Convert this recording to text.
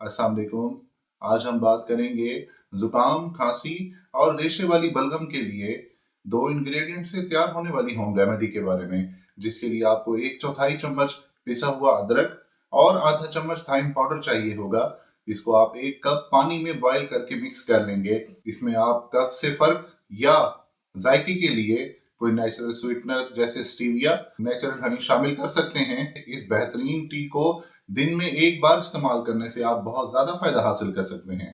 अस्सलाम वालेकुम। आज हम बात करेंगे जुकाम, खांसी और रेशे वाली बलगम के लिए दो इंग्रेडिएंट से तैयार होने वाली होम रेमेडी के बारे में, जिसके लिए आपको एक चौथाई चम्मच पिसा हुआ अदरक और आधा चम्मच थाइम पाउडर चाहिए होगा। इसको आप एक कप पानी में बॉईल करके मिक्स कर लेंगे। इसमें आप कफ से फर्क या जायके के लिए कोई नेचुरल स्वीटनर जैसे स्टीविया, नेचुरल हनी शामिल कर सकते हैं। इस बेहतरीन टी को दिन में एक बार इस्तेमाल करने से आप बहुत ज्यादा फायदा हासिल कर सकते हैं।